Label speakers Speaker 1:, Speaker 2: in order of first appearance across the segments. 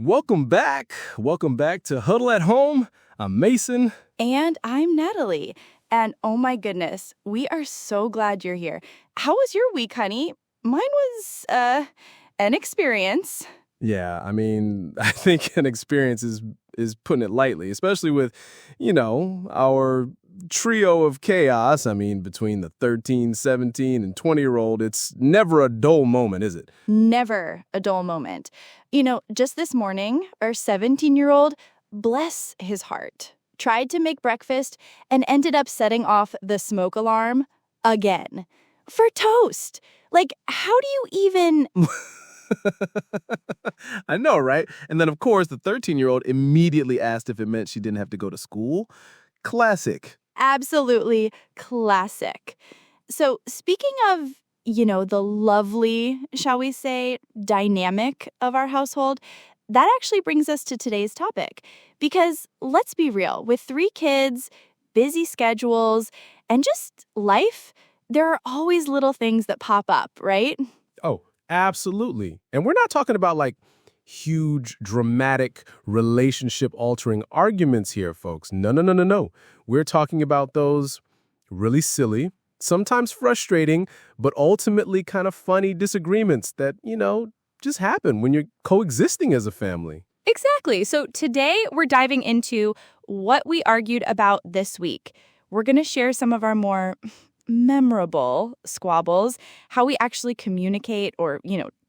Speaker 1: Welcome back. Welcome back to Huddle at Home. I'm Mason.
Speaker 2: And I'm Natalie. And oh my goodness, we are so glad you're here. How was your week, honey? Mine was, an experience.
Speaker 1: Yeah, I think an experience is putting it lightly, especially with, our trio of chaos. Between the 13, 17, and 20-year-old, it's never a dull moment, is it?
Speaker 2: Never a dull moment. Just this morning, our 17-year-old, bless his heart, tried to make breakfast and ended up setting off the smoke alarm again for toast. Like, how do you even...
Speaker 1: I know, right? And then, of course, the 13-year-old immediately asked if it meant she didn't have to go to school. Classic.
Speaker 2: Absolutely classic. So speaking of, the lovely, shall we say, dynamic of our household, that actually brings us to today's topic. Because let's be real, with 3 kids, busy schedules, and just life, there are always little things that pop up, right?
Speaker 1: Oh, absolutely. And we're not talking about huge, dramatic, relationship-altering arguments here, folks. No, no, no, no, no. We're talking about those really silly, sometimes frustrating, but ultimately kind of funny disagreements that, just happen when you're coexisting as a family.
Speaker 2: Exactly. So today we're diving into what we argued about this week. We're going to share some of our more memorable squabbles, how we actually communicate or,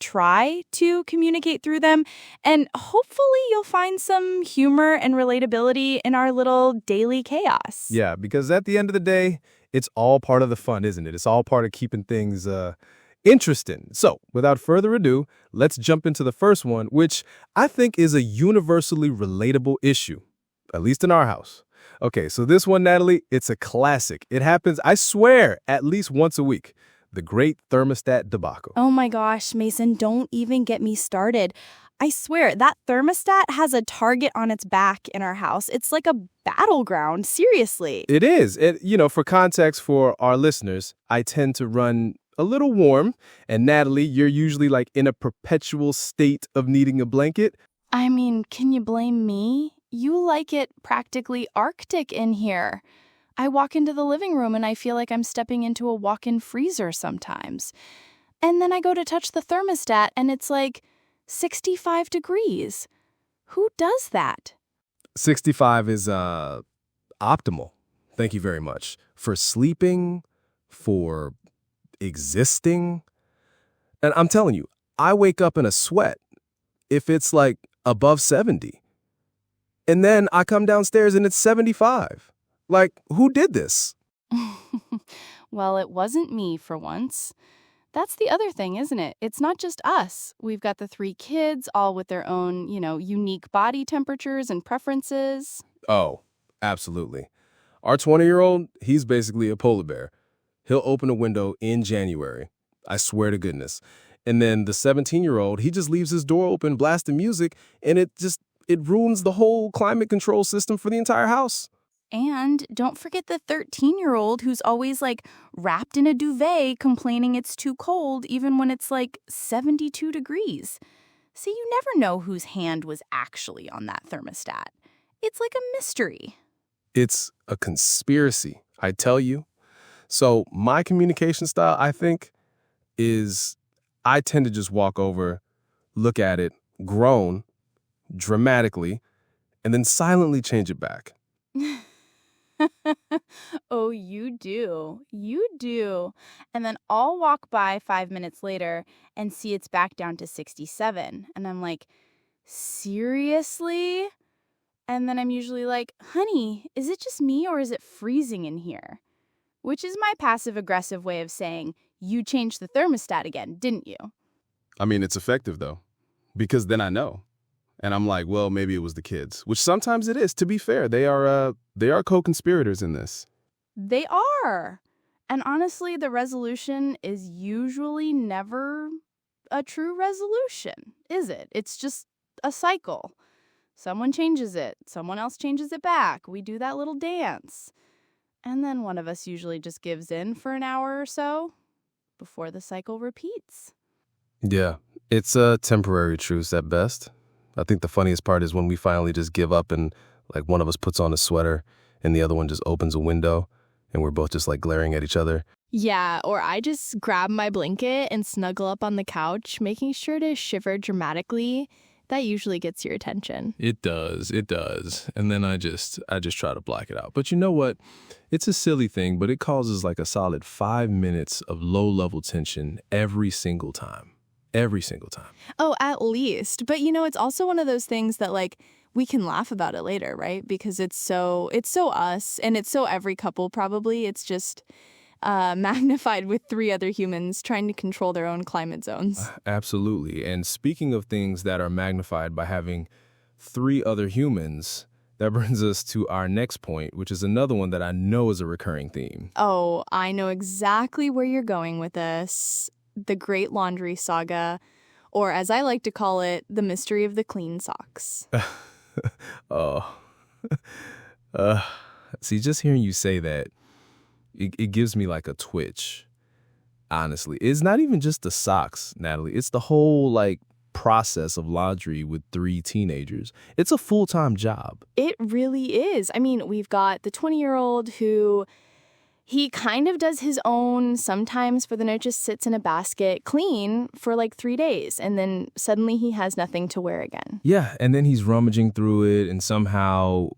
Speaker 2: try to communicate through them. And hopefully you'll find some humor and relatability in our little daily chaos.
Speaker 1: Yeah, because at the end of the day, it's all part of the fun, isn't it? It's all part of keeping things interesting. So, without further ado, let's jump into the first one, which I think is a universally relatable issue, at least in our house. Okay, so this one, Natalie, it's a classic. It happens, I swear, at least once a week. The great thermostat debacle.
Speaker 2: Oh my gosh, Mason, don't even get me started. I swear, that thermostat has a target on its back in our house. It's like a battleground, seriously.
Speaker 1: It is. For context for our listeners, I tend to run a little warm, and Natalie, you're usually in a perpetual state of needing a blanket.
Speaker 2: I mean, can you blame me? You like it practically Arctic in here. I walk into the living room and I feel like I'm stepping into a walk-in freezer sometimes. And then I go to touch the thermostat and it's 65 degrees. Who does that?
Speaker 1: 65 is optimal. Thank you very much. For sleeping, for existing. And I'm telling you, I wake up in a sweat if it's above 70. And then I come downstairs and it's 75. Who did this?
Speaker 2: Well, it wasn't me for once. That's the other thing, isn't it? It's not just us. We've got the 3 kids, all with their own, unique body temperatures and preferences.
Speaker 1: Oh, absolutely. Our 20-year-old, he's basically a polar bear. He'll open a window in January. I swear to goodness. And then the 17-year-old, he just leaves his door open, blasting music, and it ruins the whole climate control system for the entire house.
Speaker 2: And don't forget the 13-year-old who's always wrapped in a duvet complaining it's too cold even when it's 72 degrees. See, you never know whose hand was actually on that thermostat. It's like a mystery.
Speaker 1: It's a conspiracy, I tell you. So my communication style, I think, is I tend to just walk over, look at it, groan dramatically, and then silently change it back.
Speaker 2: Oh, you do. You do. And then I'll walk by 5 minutes later and see it's back down to 67. And I'm like, seriously? And then I'm usually like, honey, is it just me or is it freezing in here? Which is my passive-aggressive way of saying, you changed the thermostat again, didn't you?
Speaker 1: It's effective, though, because then I know. And I'm like, well, maybe it was the kids, which sometimes it is. To be fair, they are co-conspirators in this.
Speaker 2: They are. And honestly, the resolution is usually never a true resolution, is it? It's just a cycle. Someone changes it. Someone else changes it back. We do that little dance. And then one of us usually just gives in for an hour or so before the cycle repeats.
Speaker 1: Yeah, it's a temporary truce at best. I think the funniest part is when we finally just give up and like one of us puts on a sweater and the other one just opens a window and we're both just like glaring at each other.
Speaker 3: Yeah, or I just grab my blanket and snuggle up on the couch, making sure to shiver dramatically. That usually gets your attention.
Speaker 1: It does. And then I just try to block it out. But you know what? It's a silly thing, but it causes like a solid 5 minutes of low-level tension every single time. Every single time.
Speaker 2: Oh, at least. But it's also one of those things that like we can laugh about it later, right? Because it's so us and it's so every couple probably. It's just magnified with 3 other humans trying to control their own climate zones.
Speaker 1: Absolutely. And speaking of things that are magnified by having 3 other humans, that brings us to our next point, which is another one that I know is a recurring theme.
Speaker 2: Oh, I know exactly where you're going with this. The Great Laundry Saga, or as I like to call it, the mystery of the clean socks.
Speaker 1: Oh. See, just hearing you say that, it gives me like a twitch, honestly. It's not even just the socks, Natalie. It's the whole like process of laundry with 3 teenagers. It's a full-time job.
Speaker 2: It really is. I mean, we've got the 20-year-old who he kind of does his own, sometimes for the night just sits in a basket clean for like 3 days, and then suddenly he has nothing to wear again.
Speaker 1: Yeah, and then he's rummaging through it, and somehow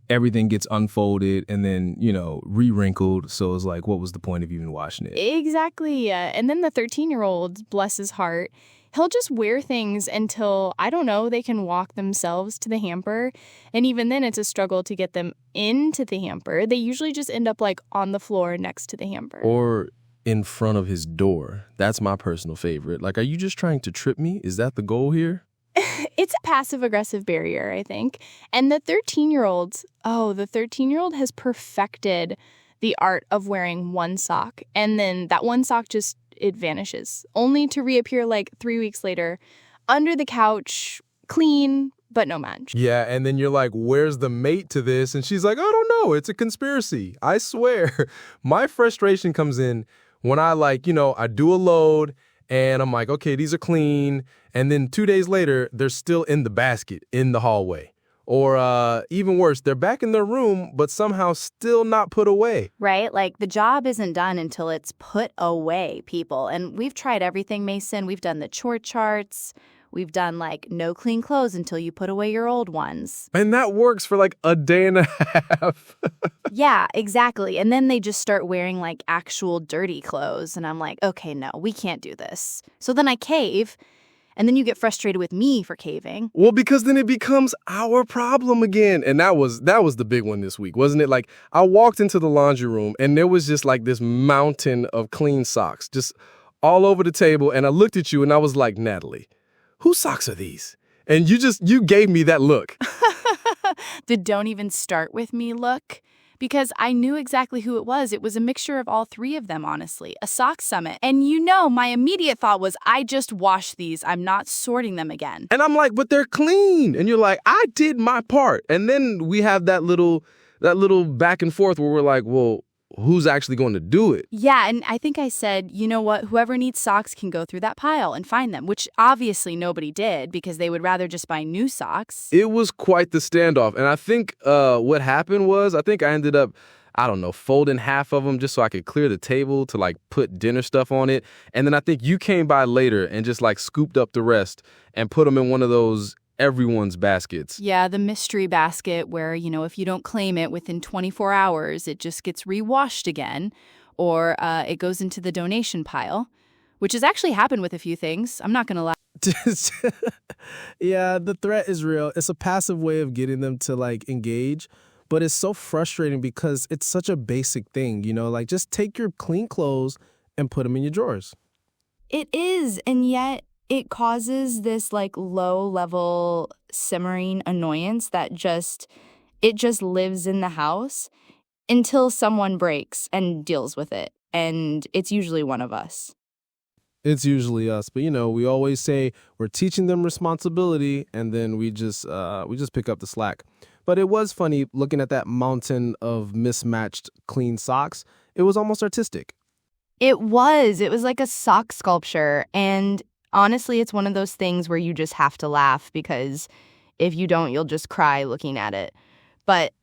Speaker 1: everything gets unfolded and then, re-wrinkled. So it's like, what was the point of even washing it?
Speaker 2: Exactly. And then the 13-year-old, bless his heart, he'll just wear things until, I don't know, they can walk themselves to the hamper. And even then, it's a struggle to get them into the hamper. They usually just end up like on the floor next to the hamper.
Speaker 1: Or in front of his door. That's my personal favorite. Like, are you just trying to trip me? Is that the goal here?
Speaker 2: It's a passive-aggressive barrier, I think. And the 13-year-old has perfected the art of wearing one sock. And then that one sock it vanishes, only to reappear like 3 weeks later under the couch, clean, but no match.
Speaker 1: Yeah, and then you're like, where's the mate to this? And she's like, I don't know. It's a conspiracy. I swear. My frustration comes in when I I do a load and I'm like, okay, these are clean. And then 2 days later, they're still in the basket in the hallway. Or even worse, they're back in their room, but somehow still not put away.
Speaker 4: Right? Like the job isn't done until it's put away, people. And we've tried everything, Mason. We've done the chore charts. We've done like no clean clothes until you put away your old ones.
Speaker 1: And that works for like a day and a half.
Speaker 4: Yeah, exactly. And then they just start wearing like actual dirty clothes. And I'm like, okay, no, we can't do this. So then I cave. And then you get frustrated with me for caving.
Speaker 1: Well, because then it becomes our problem again. And that was the big one this week, wasn't it? Like, I walked into the laundry room and there was just like this mountain of clean socks just all over the table. And I looked at you and I was like, Natalie, whose socks are these? And you gave me that look.
Speaker 2: The don't even start with me look. Because I knew exactly who it was. It was a mixture of all 3 of them, honestly. A sock summit. And my immediate thought was, I just washed these. I'm not sorting them again.
Speaker 1: And I'm like, but they're clean. And you're like, I did my part. And then we have that little back and forth where we're like, well, who's actually going to do it?
Speaker 2: Yeah, and I think I said, you know what, whoever needs socks can go through that pile and find them, which obviously nobody did because they would rather just buy new socks.
Speaker 1: It was quite the standoff. And I think what happened was, I think I ended up, folding half of them just so I could clear the table to like put dinner stuff on it. And then I think you came by later and just like scooped up the rest and put them in one of those everyone's baskets.
Speaker 2: Yeah, the mystery basket where, if you don't claim it within 24 hours, it just gets rewashed again, or it goes into the donation pile, which has actually happened with a few things. I'm not going to lie.
Speaker 5: Yeah, the threat is real. It's a passive way of getting them to like engage, but it's so frustrating because it's such a basic thing, like just take your clean clothes and put them in your drawers.
Speaker 2: It is, and yet it causes this like low-level simmering annoyance that it just lives in the house until someone breaks and deals with it. And it's usually one of us.
Speaker 5: It's usually us, but we always say we're teaching them responsibility, and then we just pick up the slack. But it was funny looking at that mountain of mismatched clean socks. It was almost artistic.
Speaker 2: It was like a sock sculpture, and
Speaker 3: Honestly, it's one of those things where you just have to laugh because if you don't, you'll just cry looking at it. But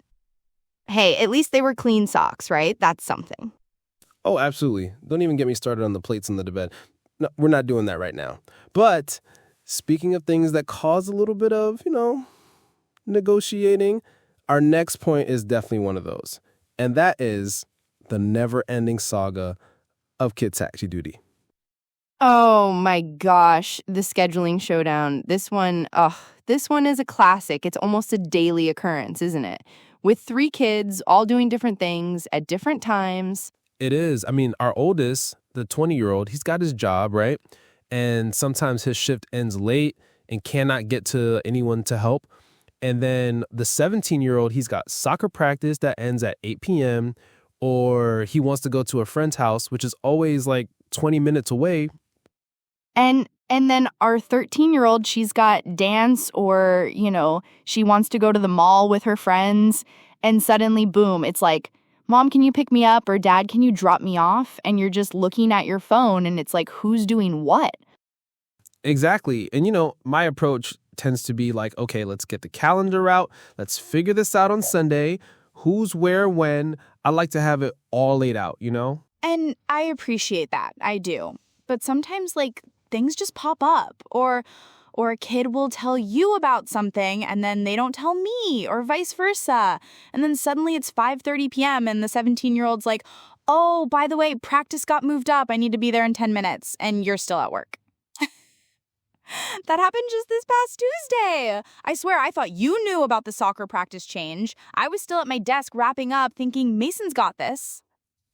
Speaker 3: hey, at least they were clean socks, right? That's something.
Speaker 5: Oh, absolutely. Don't even get me started on the plates under the bed. No, we're not doing that right now. But speaking of things that cause a little bit of, negotiating, our next point is definitely one of those. And that is the never-ending saga of Kid Taxi Duty.
Speaker 3: Oh my gosh, the scheduling showdown. This one is a classic. It's almost a daily occurrence, isn't it? With 3 kids all doing different things at different times.
Speaker 5: It is. I mean, our oldest, the 20-year-old, he's got his job, right? And sometimes his shift ends late and cannot get to anyone to help. And then the 17-year-old, he's got soccer practice that ends at 8 p.m. or he wants to go to a friend's house, which is always like 20 minutes away.
Speaker 3: And then our 13-year-old, she's got dance or, she wants to go to the mall with her friends. And suddenly, boom, it's like, Mom, can you pick me up? Or Dad, can you drop me off? And you're just looking at your phone and it's like, who's doing what?
Speaker 5: Exactly. And, my approach tends to be like, okay, let's get the calendar out. Let's figure this out on Sunday. Who's where, when. I like to have it all laid out,
Speaker 2: And I appreciate that. I do. But sometimes, things just pop up. Or a kid will tell you about something and then they don't tell me, or vice versa. And then suddenly it's 5:30 p.m. and the 17-year-old's like, oh, by the way, practice got moved up. I need to be there in 10 minutes. And you're still at work. That happened just this past Tuesday. I swear I thought you knew about the soccer practice change. I was still at my desk wrapping up thinking Mason's got this.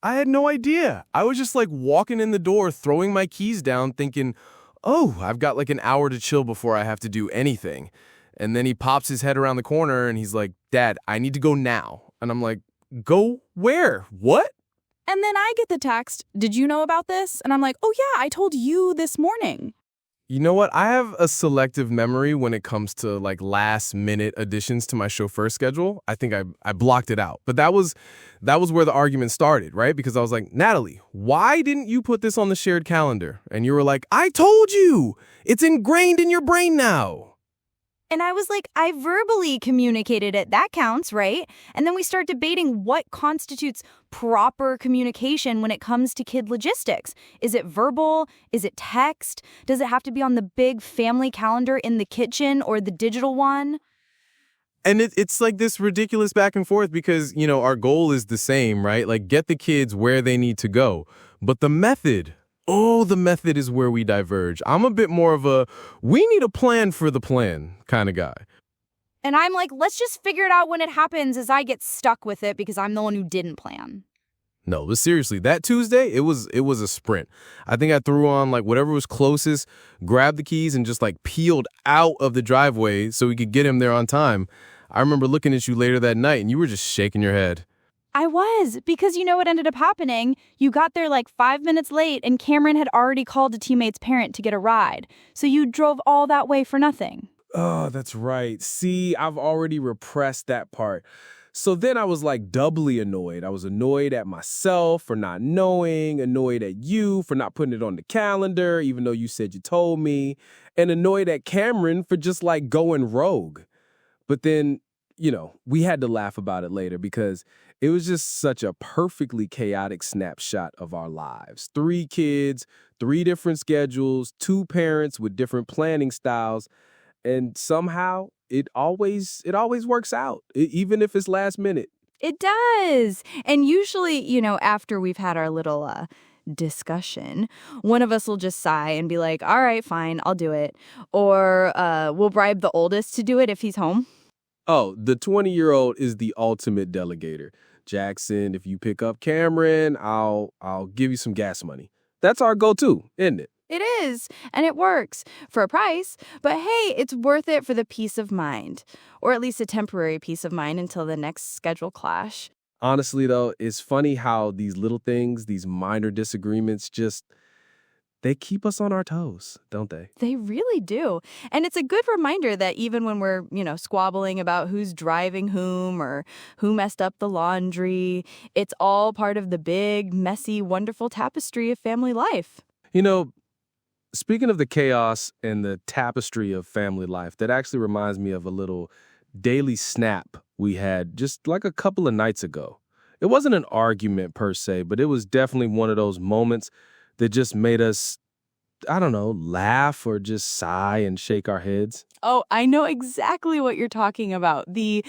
Speaker 1: I had no idea. I was just walking in the door, throwing my keys down, thinking, oh, I've got an hour to chill before I have to do anything. And then he pops his head around the corner and he's like, Dad, I need to go now. And I'm like, go where? What?
Speaker 2: And then I get the text, did you know about this? And I'm like, oh yeah, I told you this morning.
Speaker 1: You know what? I have a selective memory when it comes to last minute additions to my chauffeur schedule. I think I blocked it out. But that was where the argument started, right? Because I was like, Natalie, why didn't you put this on the shared calendar? And you were like, I told you. It's ingrained in your brain now.
Speaker 2: And I was like, I verbally communicated it. That counts, right? And then we start debating what constitutes proper communication when it comes to kid logistics. Is it verbal? Is it text? Does it have to be on the big family calendar in the kitchen or the digital one?
Speaker 1: And it's this ridiculous back and forth because, our goal is the same, right? Get the kids where they need to go. But the method is where we diverge. I'm a bit more of a, we need a plan for the plan kind of guy.
Speaker 2: And I'm like, let's just figure it out when it happens as I get stuck with it because I'm the one who didn't plan.
Speaker 1: No, but seriously, that Tuesday, it was a sprint. I think I threw on whatever was closest, grabbed the keys and just peeled out of the driveway so we could get him there on time. I remember looking at you later that night and you were just shaking your head.
Speaker 2: I was, because you know what ended up happening? You got there 5 minutes late and Cameron had already called a teammate's parent to get a ride. So you drove all that way for nothing.
Speaker 1: Oh, that's right. See, I've already repressed that part. So then I was doubly annoyed. I was annoyed at myself for not knowing, annoyed at you for not putting it on the calendar, even though you said you told me, and annoyed at Cameron for just going rogue. But then, we had to laugh about it later because it was just such a perfectly chaotic snapshot of our lives. 3 kids, 3 different schedules, 2 parents with different planning styles. And somehow it always works out, even if it's last minute.
Speaker 2: It does. And usually, after we've had our little discussion, one of us will just sigh and be like, all right, fine, I'll do it. Or we'll bribe the oldest to do it if he's home.
Speaker 1: Oh, the 20-year-old is the ultimate delegator. Jackson, if you pick up Cameron, I'll give you some gas money. That's our go-to, isn't it?
Speaker 2: It is, and it works for a price, but hey, it's worth it for the peace of mind, or at least a temporary peace of mind until the next schedule clash.
Speaker 1: Honestly, though, it's funny how these little things, these minor disagreements, they keep us on our toes, don't they?
Speaker 2: They really do. And it's a good reminder that even when we're, squabbling about who's driving whom or who messed up the laundry, it's all part of the big, messy, wonderful tapestry of family life.
Speaker 1: speaking of the chaos and the tapestry of family life, that actually reminds me of a little daily snap we had just like a couple of nights ago. It wasn't an argument per se, but it was definitely one of those moments that just made us, I don't know, laugh or just sigh and shake our heads.
Speaker 2: Oh, I know exactly what you're talking about. The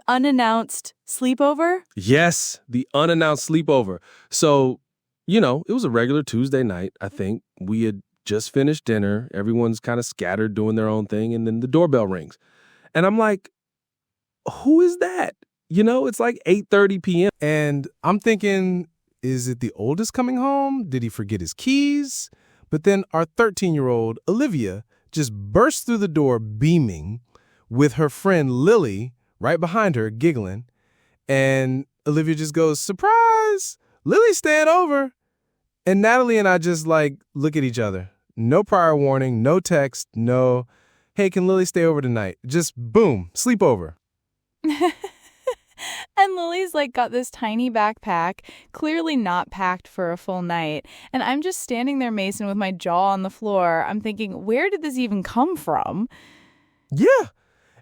Speaker 2: unannounced sleepover?
Speaker 1: Yes, the unannounced sleepover. So, it was a regular Tuesday night, I think. We had just finished dinner. Everyone's kind of scattered doing their own thing, and then the doorbell rings. And I'm like, who is that? It's like 8:30 p.m.
Speaker 5: And I'm thinking, is it the oldest coming home? Did he forget his keys? But then our 13-year-old, Olivia, just burst through the door beaming with her friend Lily right behind her giggling. And Olivia just goes, surprise, Lily's staying over. And Natalie and I just look at each other. No prior warning, no text, no, hey, can Lily stay over tonight? Just boom, sleepover.
Speaker 2: And Lily's got this tiny backpack, clearly not packed for a full night. And I'm just standing there, Mason, with my jaw on the floor. I'm thinking, where did this even come from?
Speaker 5: Yeah.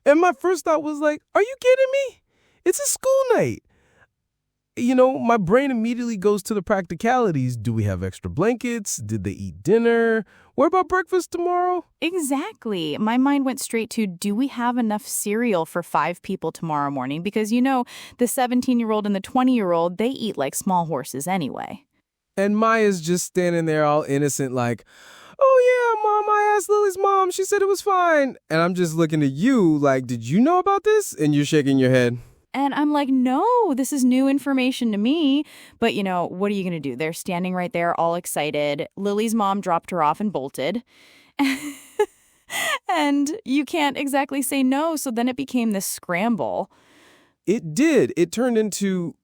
Speaker 5: And my first thought was are you kidding me? It's a school night. My brain immediately goes to the practicalities. Do we have extra blankets? Did they eat dinner? What about breakfast tomorrow?
Speaker 2: Exactly. My mind went straight to, do we have enough cereal for 5 people tomorrow morning? Because, the 17-year-old and the 20-year-old, they eat like small horses anyway.
Speaker 5: And Maya's just standing there all innocent oh yeah, Mom, I asked Lily's mom. She said it was fine. And I'm just looking at you did you know about this? And you're shaking your head.
Speaker 2: And I'm like, no, this is new information to me. But, what are you going to do? They're standing right there all excited. Lily's mom dropped her off and bolted. And you can't exactly say no. So then it became this scramble.
Speaker 1: It did. It turned into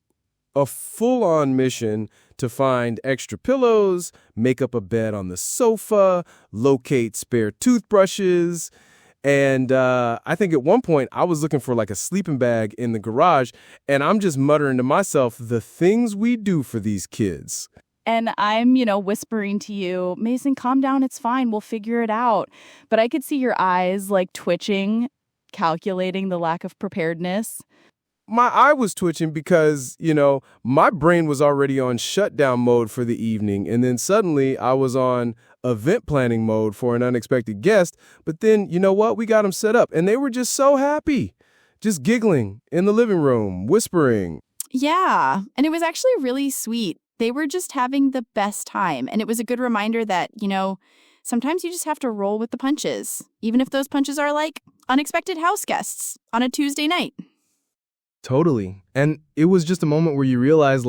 Speaker 1: a full-on mission to find extra pillows, make up a bed on the sofa, locate spare toothbrushes. And I think at one point I was looking for a sleeping bag in the garage, and I'm just muttering to myself, the things we do for these kids.
Speaker 2: And I'm, whispering to you, Mason, calm down. It's fine. We'll figure it out. But I could see your eyes twitching, calculating the lack of preparedness.
Speaker 1: My eye was twitching because, my brain was already on shutdown mode for the evening. And then suddenly I was on event planning mode for an unexpected guest. But then, you know what? We got them set up and they were just so happy, just giggling in the living room, whispering.
Speaker 2: Yeah. And it was actually really sweet. They were just having the best time. And it was a good reminder that, sometimes you just have to roll with the punches, even if those punches are unexpected house guests on a Tuesday night.
Speaker 5: Totally. And it was just a moment where you realize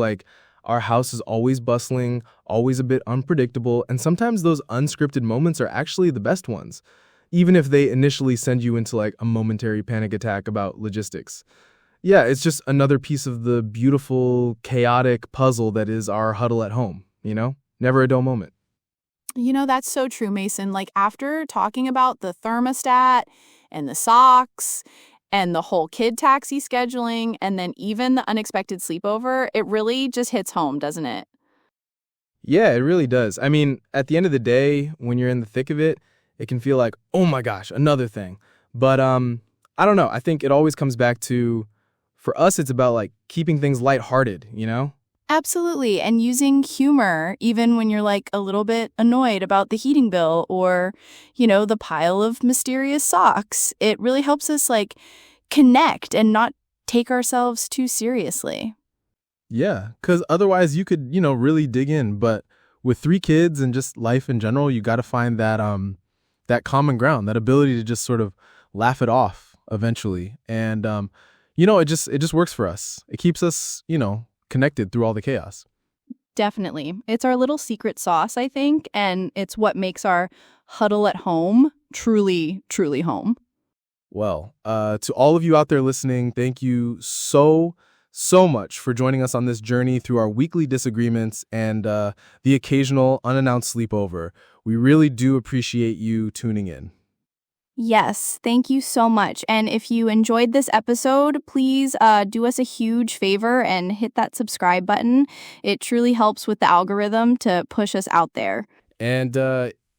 Speaker 5: our house is always bustling, always a bit unpredictable, and sometimes those unscripted moments are actually the best ones, even if they initially send you into a momentary panic attack about logistics. Yeah, it's just another piece of the beautiful, chaotic puzzle that is our huddle at home, Never a dull moment.
Speaker 2: That's so true, Mason. After talking about the thermostat and the socks and the whole kid taxi scheduling, and then even the unexpected sleepover, it really just hits home, doesn't it?
Speaker 5: Yeah, it really does. I mean, at the end of the day, when you're in the thick of it, it can feel like, oh my gosh, another thing. But I don't know. I think it always comes back to, for us, it's about keeping things lighthearted,
Speaker 2: Absolutely. And using humor, even when you're a little bit annoyed about the heating bill or, the pile of mysterious socks. It really helps us connect and not take ourselves too seriously.
Speaker 5: Yeah, because otherwise you could, really dig in. But with 3 kids and just life in general, you got to find that common ground, that ability to just sort of laugh it off eventually. And, it just works for us. It keeps us, connected through all the chaos.
Speaker 2: Definitely. It's our little secret sauce, I think, and it's what makes our huddle at home truly, truly home.
Speaker 5: Well, to all of you out there listening, thank you so much for joining us on this journey through our weekly disagreements and the occasional unannounced sleepover. We really do appreciate you tuning in.
Speaker 2: Yes, thank you so much. And if you enjoyed this episode, please do us a huge favor and hit that subscribe button. It truly helps with the algorithm to push us out there.
Speaker 5: And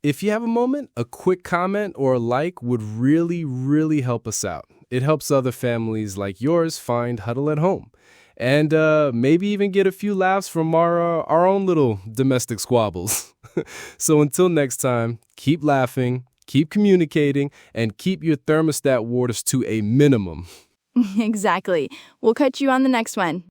Speaker 1: If you have a moment, a quick comment or a like would really, really help us out. It helps other families like yours find Huddle at Home. And maybe even get a few laughs from our own little domestic squabbles. So until next time, keep laughing, keep communicating, and keep your thermostat waters to a minimum.
Speaker 2: Exactly. We'll catch you on the next one.